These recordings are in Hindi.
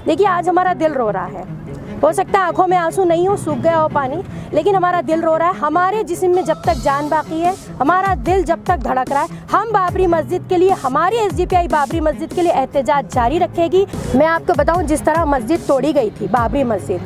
देखिए, आज हमारा दिल रो रहा है। हो सकता है आंखों में आंसू नहीं हो, सूख गया हो पानी, लेकिन हमारा दिल रो रहा है। हमारे जिस्म में जब तक जान बाकी है, हमारा दिल जब तक धड़क रहा है, हम बाबरी मस्जिद के लिए, हमारी एसडीपीआई बाबरी मस्जिद के लिए एहतजाज जारी रखेगी। मैं आपको बताऊं, जिस तरह मस्जिद तोड़ी गई थी, बाबरी मस्जिद,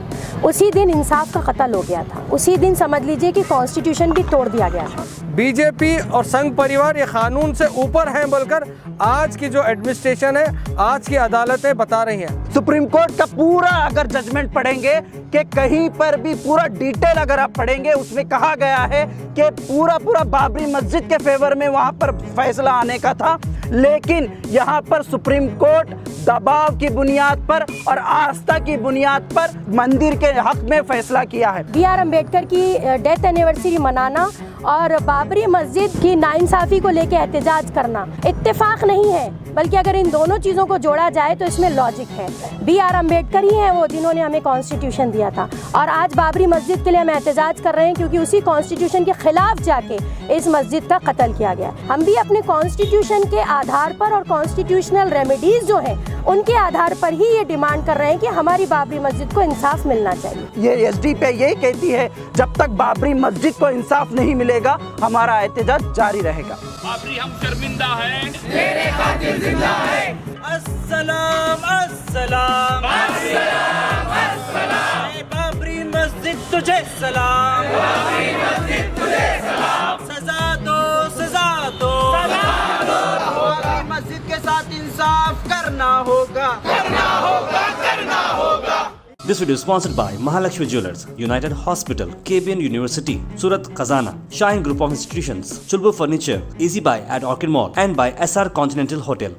उसी दिन इंसाफ का कत्ल हो गया था। उसी दिन समझ लीजिए कि कॉन्स्टिट्यूशन भी तोड़ दिया गया था। बीजेपी और संघ परिवार ये कानून से ऊपर हैं बोलकर आज की जो एडमिनिस्ट्रेशन है, आज की अदालतें बता रही हैं। सुप्रीम कोर्ट का पूरा अगर जजमेंट पढ़ेंगे कि कहीं पर भी पूरा डिटेल अगर आप पढ़ेंगे, उसमें कहा गया है कि पूरा बाबरी मस्जिद के फेवर में वहां पर फैसला आने का था, लेकिन यहाँ पर सुप्रीम कोर्ट दबाव की बुनियाद पर और आस्था की बुनियाद पर मंदिर के हक में फैसला किया है। BR अम्बेडकर की डेथ एनिवर्सरी मनाना और बाबरी मस्जिद की नाइंसाफी को लेकर एहतजाज करना इत्तेफाक नहीं है, बल्कि अगर इन दोनों चीज़ों को जोड़ा जाए तो इसमें लॉजिक है। BR अम्बेडकर ही हैं वो जिन्होंने हमें कॉन्स्टिट्यूशन दिया था, और आज बाबरी मस्जिद के लिए हम एहतजाज कर रहे हैं क्योंकि उसी कॉन्स्टिट्यूशन के खिलाफ जाके इस मस्जिद का कत्ल किया गया। हम भी अपने कॉन्स्टिट्यूशन के आधार पर और कॉन्स्टिट्यूशनल रेमेडीज जो हैं उनके आधार पर ही ये डिमांड कर रहे हैं कि हमारी बाबरी मस्जिद को इंसाफ मिलना चाहिए। ये एसडीपीआई यही कहती है, जब तक बाबरी मस्जिद को इंसाफ नहीं मिलेगा हमारा एहतजाज जारी रहेगा। बाबरी हम शर्मिंदा हैं, तेरे कातिल जिंदा है। अस्सलाम अस्सलाम अस्सलाम अस्सलाम, बाबरी मस्जिद तुझे सलाम, बाबरी मस्जिद तुझे सलाम। सजा दो सजा दो सजा दो, बाबरी मस्जिद के साथ इंसाफ करना होगा करना होगा करना होगा। This video is sponsored by Mahalakshmi Jewelers, United Hospital, KBN University, Surat Khazana, Shine Group of Institutions, Chulbur Furniture, Easy Buy at Orchid Mall, and by SR Continental Hotel.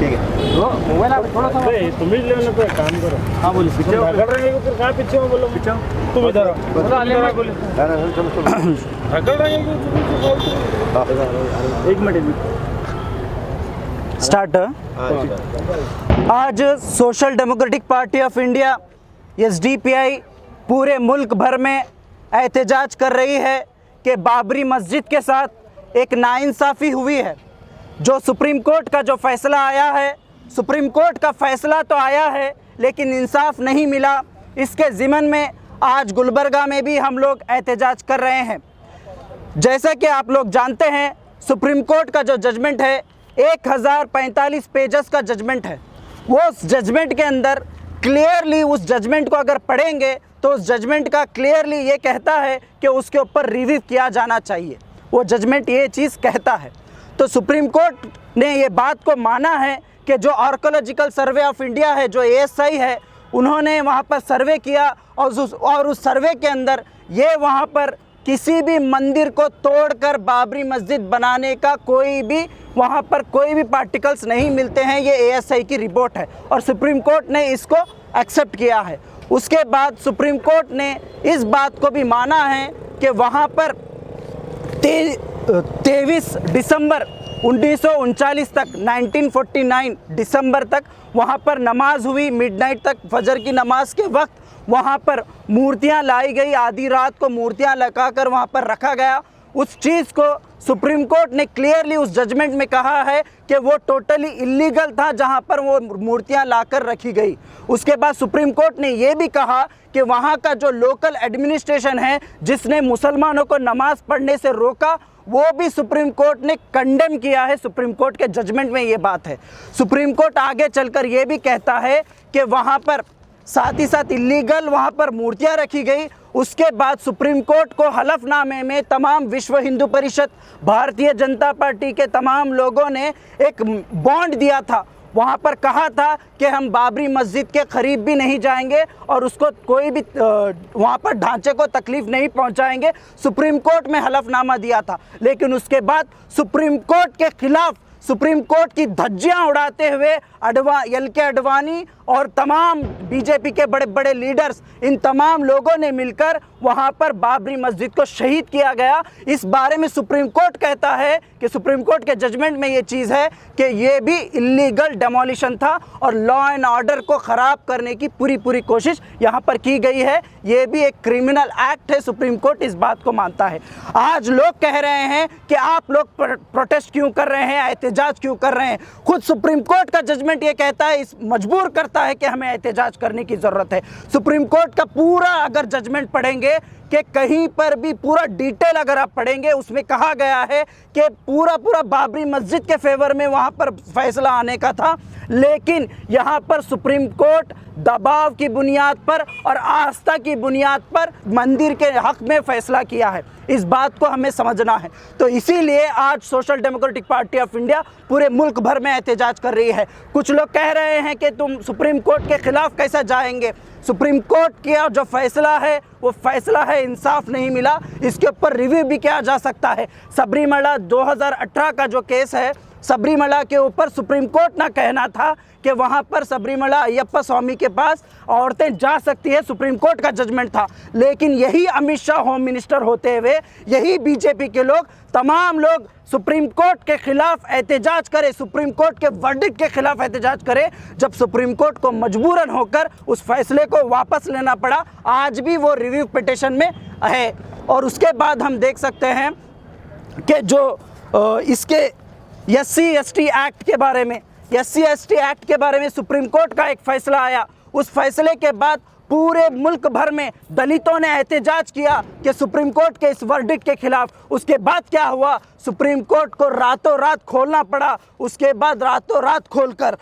Mobile आप थोड़ा सा तुम ही लेना, तो काम करो। हाँ बोलो, पीछे रगड़ रहे हो, फिर कहाँ पीछे हो? बोलो पीछे तुम इधर आओ, बोले रगड़ रहे हो। एक मिनट स्टार्ट। आज social democratic party of India SDPI पूरे मुल्क भर में एहतजाज कर रही है कि बाबरी मस्जिद के साथ एक नाइंसाफ़ी हुई है। जो सुप्रीम कोर्ट का जो फैसला आया है, सुप्रीम कोर्ट का फैसला तो आया है लेकिन इंसाफ नहीं मिला। इसके ज़िमन में आज गुलबर्गा में भी हम लोग एहतजाज कर रहे हैं। जैसा कि आप लोग जानते हैं, सुप्रीम कोर्ट का जो जजमेंट है 1045 पेजेस का जजमेंट है। वो उस जजमेंट के अंदर क्लियरली, उस जजमेंट को अगर पढ़ेंगे तो उस जजमेंट का क्लियरली ये कहता है कि उसके ऊपर रिव्यू किया जाना चाहिए। वो जजमेंट ये चीज़ कहता है। तो सुप्रीम कोर्ट ने ये बात को माना है कि जो आर्कोलॉजिकल सर्वे ऑफ इंडिया है, जो ASI है, उन्होंने वहाँ पर सर्वे किया और उस सर्वे के अंदर ये वहाँ पर किसी भी मंदिर को तोड़कर बाबरी मस्जिद बनाने का वहाँ पर कोई भी पार्टिकल्स नहीं मिलते हैं। ये ASI की रिपोर्ट है और सुप्रीम कोर्ट ने इसको एक्सेप्ट किया है। उसके बाद सुप्रीम कोर्ट ने इस बात को भी माना है कि वहाँ पर 23 दिसंबर 1939 तक, 1949 दिसंबर तक वहाँ पर नमाज हुई, मिडनाइट तक, फजर की नमाज के वक्त वहाँ पर मूर्तियाँ लाई गई, आधी रात को मूर्तियाँ लगाकर वहाँ पर रखा गया। उस चीज़ को सुप्रीम कोर्ट ने क्लियरली उस जजमेंट में कहा है कि वो टोटली इलीगल था जहाँ पर वो मूर्तियाँ लाकर रखी गई। उसके बाद सुप्रीम कोर्ट ने ये भी कहा कि वहाँ का जो लोकल एडमिनिस्ट्रेशन है जिसने मुसलमानों को नमाज़ पढ़ने से रोका, वो भी सुप्रीम कोर्ट ने कंडेम किया है। सुप्रीम कोर्ट के जजमेंट में ये बात है। सुप्रीम कोर्ट आगे चलकर ये भी कहता है कि वहाँ पर साथ ही साथ इलीगल वहाँ पर मूर्तियाँ रखी गई। उसके बाद सुप्रीम कोर्ट को हलफनामे में तमाम विश्व हिंदू परिषद, भारतीय जनता पार्टी के तमाम लोगों ने एक बॉन्ड दिया था। वहाँ पर कहा था कि हम बाबरी मस्जिद के करीब भी नहीं जाएंगे और उसको कोई भी वहाँ पर ढांचे को तकलीफ़ नहीं पहुँचाएंगे। सुप्रीम कोर्ट में हलफनामा दिया था, लेकिन उसके बाद सुप्रीम कोर्ट के खिलाफ, सुप्रीम कोर्ट की धज्जियां उड़ाते हुए LK अडवाणी और तमाम बीजेपी के बड़े बड़े लीडर्स, इन तमाम लोगों ने मिलकर वहाँ पर बाबरी मस्जिद को शहीद किया गया। इस बारे में सुप्रीम कोर्ट कहता है कि सुप्रीम कोर्ट के जजमेंट में ये चीज़ है कि ये भी इलीगल डेमोलिशन था और लॉ एंड ऑर्डर को ख़राब करने की पूरी कोशिश यहाँ पर की गई है। ये भी एक क्रिमिनल एक्ट है, सुप्रीम कोर्ट इस बात को मानता है। आज लोग कह रहे हैं कि आप लोग प्रोटेस्ट क्यों कर रहे हैं, एहतजाज क्यों कर रहे हैं। खुद सुप्रीम कोर्ट का जजमेंट ये कहता है, इस मजबूर करता है कि हमें एहतजाज करने की ज़रूरत है। सुप्रीम कोर्ट का पूरा अगर जजमेंट पढ़ेंगे कि कहीं पर भी पूरा डिटेल अगर आप पढ़ेंगे, उसमें कहा गया है कि पूरा बाबरी मस्जिद के फेवर में वहाँ पर फैसला आने का था, लेकिन यहाँ पर सुप्रीम कोर्ट दबाव की बुनियाद पर और आस्था की बुनियाद पर मंदिर के हक में फैसला किया है। इस बात को हमें समझना है। तो इसीलिए आज social democratic party of India पूरे मुल्क भर में एहतजाज कर रही है। कुछ लोग कह रहे हैं कि तुम सुप्रीम कोर्ट के खिलाफ कैसा जाएंगे। सुप्रीम कोर्ट का जो फैसला है वो फैसला है, इंसाफ नहीं मिला, इसके ऊपर रिव्यू भी किया जा सकता है। सबरीमला 2018 का जो केस है, सबरीमला के ऊपर सुप्रीम कोर्ट ना कहना था कि वहाँ पर सबरीमला अयप्पा स्वामी के पास औरतें जा सकती है, सुप्रीम कोर्ट का जजमेंट था। लेकिन यही अमित शाह होम मिनिस्टर होते हुए, यही बीजेपी के लोग, तमाम लोग सुप्रीम कोर्ट के खिलाफ एहतजाज करे, सुप्रीम कोर्ट के वर्डिक्ट के खिलाफ एहतजाज करे, जब सुप्रीम कोर्ट को मजबूरन होकर उस फैसले को वापस लेना पड़ा। आज भी वो रिव्यू पिटिशन में है। और उसके बाद हम देख सकते हैं कि जो इसके SC/ST एक्ट के बारे में, SC/ST एक्ट के बारे में सुप्रीम कोर्ट का एक फैसला आया। उस फैसले के बाद पूरे मुल्क भर में दलितों ने एहतजाज किया कि सुप्रीम कोर्ट के इस वर्डिक्ट के खिलाफ। उसके बाद क्या हुआ, सुप्रीम कोर्ट को रातों रात खोलना पड़ा। उसके बाद रातों रात खोलकर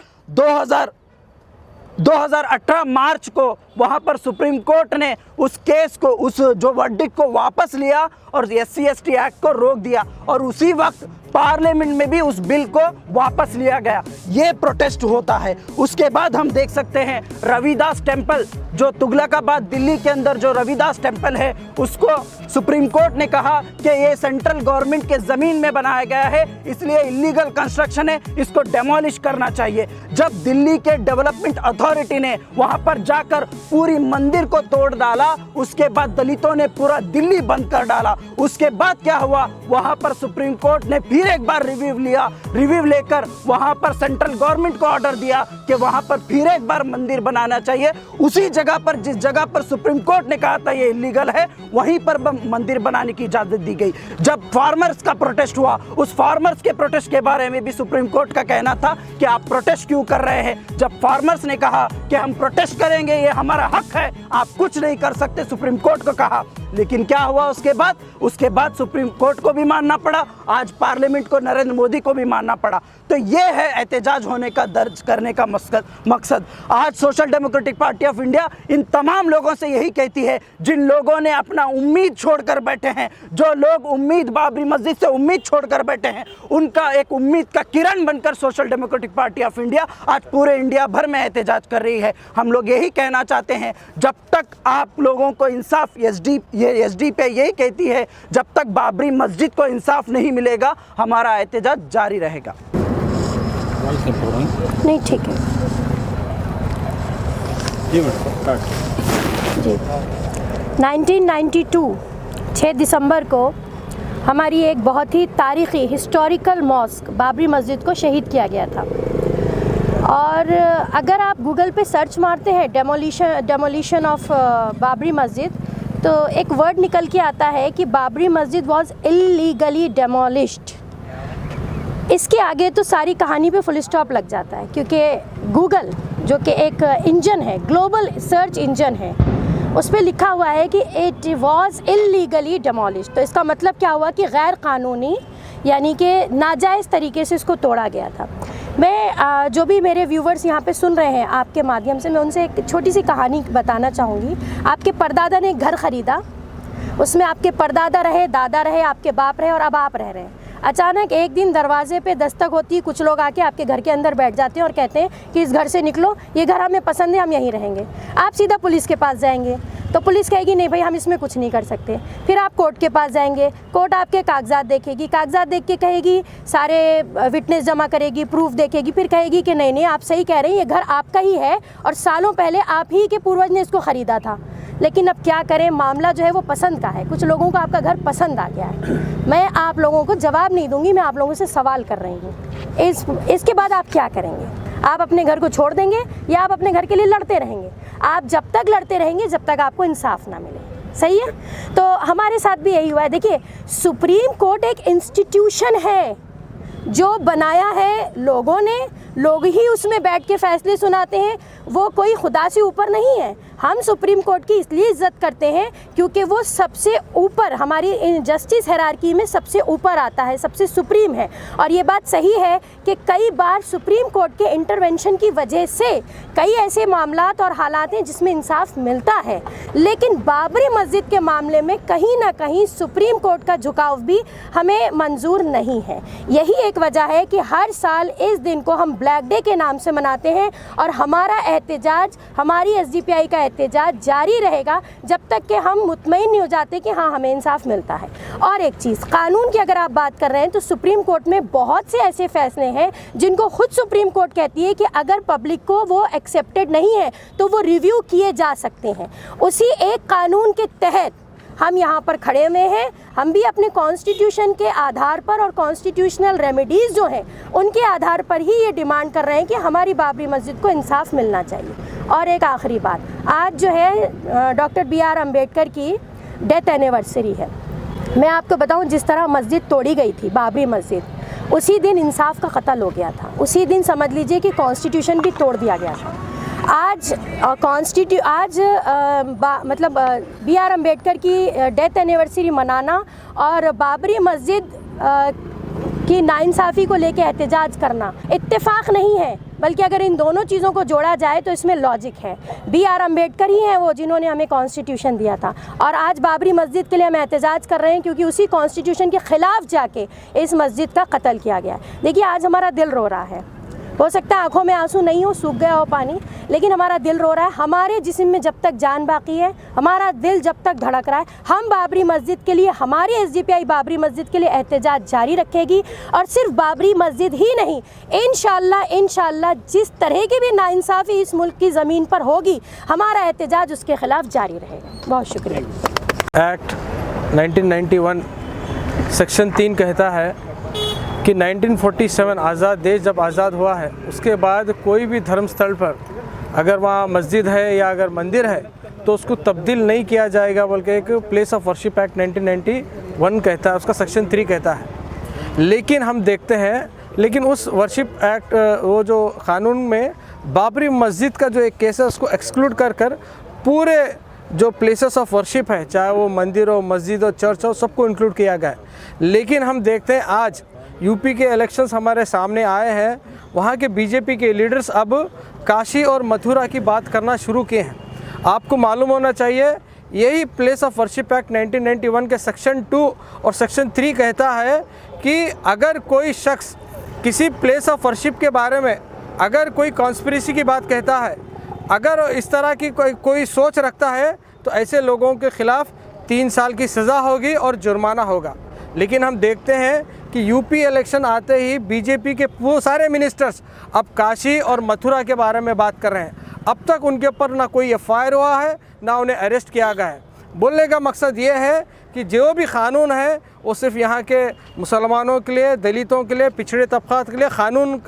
2018 मार्च को वहाँ पर सुप्रीम कोर्ट ने उस केस को, उस जो वर्डिक्ट को वापस लिया और SC/ST एक्ट को रोक दिया। और उसी वक्त पार्लियामेंट में भी उस बिल को वापस लिया गया। ये प्रोटेस्ट होता है। उसके बाद हम देख सकते हैं रविदास टेम्पल, जो तुगलकाबाद दिल्ली के अंदर जो रविदास टेम्पल है, उसको सुप्रीम कोर्ट ने कहा कि ये सेंट्रल गवर्नमेंट के ज़मीन में बनाया गया है, इसलिए इलीगल कंस्ट्रक्शन है, इसको डेमोलिश करना चाहिए। जब दिल्ली के डेवलपमेंट अथॉरिटी ने वहाँ पर जाकर पूरी मंदिर को तोड़ डाला, उसके बाद दलितों ने पूरा दिल्ली बंद कर डाला। उसके बाद क्या हुआ, वहाँ पर सुप्रीम कोर्ट ने फिर एक बार रिव्यू लिया। रिव्यू लेकर वहाँ पर सेंट्रल गवर्नमेंट को ऑर्डर दिया कि वहाँ पर फिर एक बार मंदिर बनाना चाहिए। उसी जगह पर, जिस जगह पर सुप्रीम कोर्ट ने कहा था ये इलीगल है, वहीं पर मंदिर बनाने की इजाज़त दी गई। जब फार्मर्स का प्रोटेस्ट हुआ, उस फार्मर्स के प्रोटेस्ट के बारे में भी सुप्रीम कोर्ट का कहना था कि आप प्रोटेस्ट क्यों कर रहे हैं। जब फार्मर्स ने कहा कि हम प्रोटेस्ट करेंगे, ये हमारा हक है, आप कुछ नहीं कर सकते, सुप्रीम कोर्ट को कहा। लेकिन क्या हुआ उसके बाद सुप्रीम कोर्ट को भी मानना पड़ा, आज पार्लियामेंट को, नरेंद्र मोदी को भी मानना पड़ा। तो ये है एहतजाज होने का, दर्ज करने का मकसद। आज social democratic party of India in तमाम लोगों से यही कहती है, जिन लोगों ने अपना उम्मीद छोड़कर बैठे हैं, जो लोग उम्मीद, बाबरी मस्जिद से उम्मीद छोड़कर बैठे हैं, उनका एक उम्मीद का किरण बनकर social democratic party of India आज पूरे इंडिया भर में एहतजाज कर रही है। हम लोग यही कहना चाहते हैं, जब तक आप लोगों को इंसाफ, SD पे यही कहती है, जब तक बाबरी मस्जिद को इंसाफ नहीं मिलेगा, हमारा एहतजाज जारी रहेगा। नहीं, ठीक है जी। 1992 6 दिसंबर को हमारी एक बहुत ही तारीख़ी हिस्टोरिकल मॉस्क बाबरी मस्जिद को शहीद किया गया था। और अगर आप गूगल पे सर्च मारते हैं डेमोलिशन ऑफ बाबरी मस्जिद, तो एक वर्ड निकल के आता है कि बाबरी मस्जिद वॉज इलीगली डेमोलिश्ड। इसके आगे तो सारी कहानी पे फुल स्टॉप लग जाता है, क्योंकि गूगल जो कि एक इंजन है, ग्लोबल सर्च इंजन है, उस पर लिखा हुआ है कि इट वॉज इलीगली डेमोलिश्ड। तो इसका मतलब क्या हुआ कि गैर कानूनी, यानी कि नाजायज़ तरीके से इसको तोड़ा गया था। मैं जो भी मेरे व्यूवर्स यहाँ पे सुन रहे हैं आपके माध्यम से, मैं उनसे एक छोटी सी कहानी बताना चाहूँगी। आपके परदादा ने एक घर ख़रीदा, उसमें आपके परदादा रहे, दादा रहे, आपके बाप रहे और अब आप रह रहे हैं। अचानक एक दिन दरवाजे पे दस्तक होती है, कुछ लोग आके आपके घर के अंदर बैठ जाते हैं और कहते हैं कि इस घर से निकलो, ये घर हमें पसंद है, हम यहीं रहेंगे। आप सीधा पुलिस के पास जाएंगे, तो पुलिस कहेगी नहीं भाई हम इसमें कुछ नहीं कर सकते। फिर आप कोर्ट के पास जाएंगे, कोर्ट आपके कागजात देखेगी, कागजात देख के कहेगी, सारे विटनेस जमा करेगी, प्रूफ देखेगी, फिर कहेगी कि नहीं आप सही कह रहे हैं, ये घर आपका ही है और सालों पहले आप ही के पूर्वज ने इसको ख़रीदा था। लेकिन अब क्या करें, मामला जो है वो पसंद का है। कुछ लोगों को आपका घर पसंद आ गया है। मैं आप लोगों को जवाब नहीं दूंगी, मैं आप लोगों से सवाल कर रही हूँ। इसके बाद आप क्या करेंगे? आप अपने घर को छोड़ देंगे या आप अपने घर के लिए लड़ते रहेंगे? आप जब तक लड़ते रहेंगे जब तक आपको इंसाफ ना मिले। सही है? तो हमारे साथ भी यही हुआ है। देखिए, सुप्रीम कोर्ट एक इंस्टीट्यूशन है जो बनाया है लोगों ने, लोग ही उसमें बैठ के फैसले सुनाते हैं। वो कोई खुदा से ऊपर नहीं है। हम सुप्रीम कोर्ट की इसलिए इज्जत करते हैं क्योंकि वो सबसे ऊपर, हमारी जस्टिस हायरार्की में सबसे ऊपर आता है, सबसे सुप्रीम है। और ये बात सही है कि कई बार सुप्रीम कोर्ट के इंटरवेंशन की वजह से कई ऐसे मामलात और हालात हैं जिसमें इंसाफ मिलता है। लेकिन बाबरी मस्जिद के मामले में कहीं ना कहीं सुप्रीम कोर्ट का झुकाव भी हमें मंजूर नहीं है। यही एक वजह है कि हर साल इस दिन को हम ब्लैक डे के नाम से मनाते हैं और हमारा एहतजाज, हमारी एसडीपीआई का एहतजाज जारी रहेगा जब तक कि हम मुतमईन नहीं हो जाते कि हाँ हमें इंसाफ मिलता है। और एक चीज़, कानून की अगर आप बात कर रहे हैं तो सुप्रीम कोर्ट में बहुत से ऐसे फैसले हैं जिनको खुद सुप्रीम कोर्ट कहती है कि अगर पब्लिक को वो एक्सेप्टेड नहीं है तो वो रिव्यू किए जा सकते हैं। उसी एक कानून के तहत हम यहाँ पर खड़े हुए हैं। हम भी अपने कॉन्स्टिट्यूशन के आधार पर और कॉन्स्टिट्यूशनल रेमेडीज़ जो हैं उनके आधार पर ही ये डिमांड कर रहे हैं कि हमारी बाबरी मस्जिद को इंसाफ मिलना चाहिए। और एक आखिरी बात, आज जो है डॉक्टर BR अम्बेडकर की डेथ एनिवर्सरी है। मैं आपको बताऊं, जिस तरह मस्जिद तोड़ी गई थी बाबरी मस्जिद, उसी दिन इंसाफ का कत्ल हो गया था। उसी दिन समझ लीजिए कि कॉन्स्टिट्यूशन भी तोड़ दिया गया था। आज मतलब BR अम्बेडकर की डेथ एनिवर्सरी मनाना और बाबरी मस्जिद की नाइंसाफ़ी को लेके एहतजाज करना इत्तेफाक नहीं है, बल्कि अगर इन दोनों चीज़ों को जोड़ा जाए तो इसमें लॉजिक है। BR अम्बेडकर ही हैं वो जिन्होंने हमें कॉन्स्टिट्यूशन दिया था और आज बाबरी मस्जिद के लिए हम एहतजाज कर रहे हैं क्योंकि उसी कॉन्स्टिट्यूशन के ख़िलाफ़ जाके इस मस्जिद का कत्ल किया गया है। देखिए, आज हमारा दिल रो रहा है। हो सकता है आंखों में आंसू नहीं हो, सूख गया हो पानी, लेकिन हमारा दिल रो रहा है। हमारे जिस्म में जब तक जान बाकी है, हमारा दिल जब तक धड़क रहा है, हम बाबरी मस्जिद के लिए, हमारी SDPI बाबरी मस्जिद के लिए एहतजाज जारी रखेगी। और सिर्फ बाबरी मस्जिद ही नहीं, इंशाल्लाह जिस तरह की भी नाइंसाफ़ी इस मुल्क की ज़मीन पर होगी, हमारा एहतजाज उसके ख़िलाफ़ जारी रहेगा। बहुत शुक्रिया। एक्ट 1991 सेक्शन 3 कहता है कि 1947 आज़ाद देश जब आज़ाद हुआ है उसके बाद कोई भी धर्म स्थल पर अगर वहाँ मस्जिद है या अगर मंदिर है तो उसको तब्दील नहीं किया जाएगा, बल्कि एक प्लेस ऑफ वर्शिप एक्ट 1991 कहता है, उसका सेक्शन 3 कहता है। लेकिन हम देखते हैं, लेकिन उस वर्शिप एक्ट वो जो कानून में बाबरी मस्जिद का जो एक केस है उसको एक्सक्लूड कर पूरे जो प्लेसेस ऑफ वर्शिप है, चाहे वो मंदिर हो, मस्जिद हो, चर्च हो, सबको इंक्लूड किया गया है। लेकिन हम देखते हैं आज यूपी के इलेक्शंस हमारे सामने आए हैं, वहाँ के बीजेपी के लीडर्स अब काशी और मथुरा की बात करना शुरू किए हैं। आपको मालूम होना चाहिए, यही प्लेस ऑफ वर्शिप एक्ट 1991 के सेक्शन 2 और सेक्शन 3 कहता है कि अगर कोई शख्स किसी प्लेस ऑफ वर्शिप के बारे में अगर कोई कॉन्स्पिरेसी की बात कहता है, अगर इस तरह की कोई सोच रखता है, तो ऐसे लोगों के ख़िलाफ़ 3 साल की सज़ा होगी और जुर्माना होगा। लेकिन हम देखते हैं कि यूपी इलेक्शन आते ही बीजेपी के वो सारे मिनिस्टर्स अब काशी और मथुरा के बारे में बात कर रहे हैं। अब तक उनके ऊपर ना कोई FIR हुआ है, ना उन्हें अरेस्ट किया गया है। बोलने का मकसद ये है कि जो भी कानून है वो सिर्फ यहाँ के मुसलमानों के लिए, दलितों के लिए, पिछड़े तबक़ात के लिए, कानून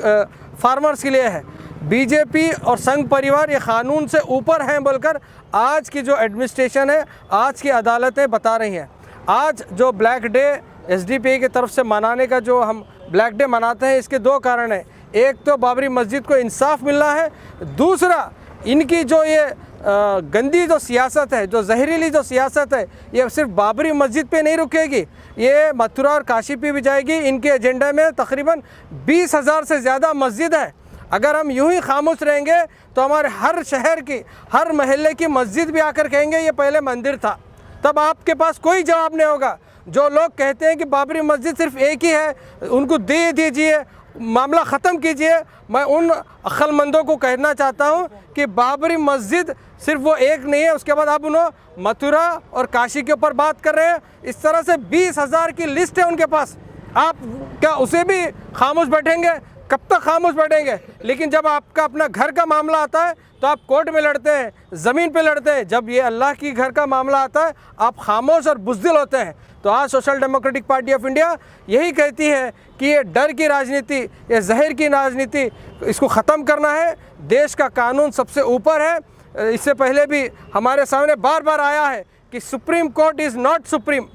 फार्मर्स के लिए है। बीजेपी और संघ परिवार ये कानून से ऊपर हैं बोलकर आज की जो एडमिनिस्ट्रेशन है, आज की अदालतें बता रही हैं। आज जो ब्लैक डे SDPI की तरफ से मनाने का जो हम ब्लैक डे मनाते हैं, इसके 2 कारण हैं। एक तो बाबरी मस्जिद को इंसाफ मिलना है, दूसरा इनकी जो ये गंदी जो सियासत है, जो जहरीली जो सियासत है, ये सिर्फ बाबरी मस्जिद पे नहीं रुकेगी, ये मथुरा और काशी पे भी जाएगी। इनके एजेंडा में तकरीबन 20,000 से ज़्यादा मस्जिद है। अगर हम यूं ही खामोश रहेंगे तो हमारे हर शहर की, हर महल्ले की मस्जिद भी आकर कहेंगे ये पहले मंदिर था, तब आपके पास कोई जवाब नहीं होगा। जो लोग कहते हैं कि बाबरी मस्जिद सिर्फ एक ही है, उनको दे दीजिए, मामला ख़त्म कीजिए, मैं उन अक्लमंदों को कहना चाहता हूँ कि बाबरी मस्जिद सिर्फ वो एक नहीं है। उसके बाद आप उन्होंने मथुरा और काशी के ऊपर बात कर रहे हैं। इस तरह से 20,000 की लिस्ट है उनके पास। आप क्या उसे भी खामोश बैठेंगे? कब तक खामोश बैठेंगे? लेकिन जब आपका अपना घर का मामला आता है तो आप कोर्ट में लड़ते हैं, ज़मीन पे लड़ते हैं। जब ये अल्लाह की घर का मामला आता है आप खामोश और बुज़दिल होते हैं। तो आज social democratic party of India यही कहती है कि ये डर की राजनीति, ये जहर की राजनीति, इसको ख़त्म करना है। देश का कानून सबसे ऊपर है। इससे पहले भी हमारे सामने बार बार आया है कि supreme court is not supreme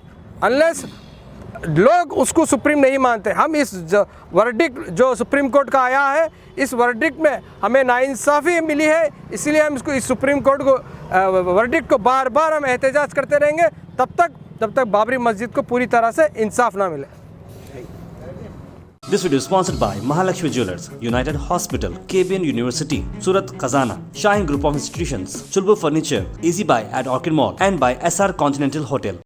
unless लोग उसको सुप्रीम नहीं मानते। हम इस वर्डिक्ट जो सुप्रीम कोर्ट का आया है, इस वर्डिक्ट में हमें नाइंसाफ़ी मिली है, इसलिए हम इसको इस सुप्रीम कोर्ट को वर्डिक्ट को बार बार हम एहतजाज करते रहेंगे जब तक बाबरी मस्जिद को पूरी तरह से इंसाफ ना मिले। This video is sponsored by Mahalakshmi Jewelers, United Hospital, KBN University, Surat Khazana, Shine Group of Institutions, Chulbur Furniture, Easy Buy at Orchid Mall, and by SR Continental Hotel.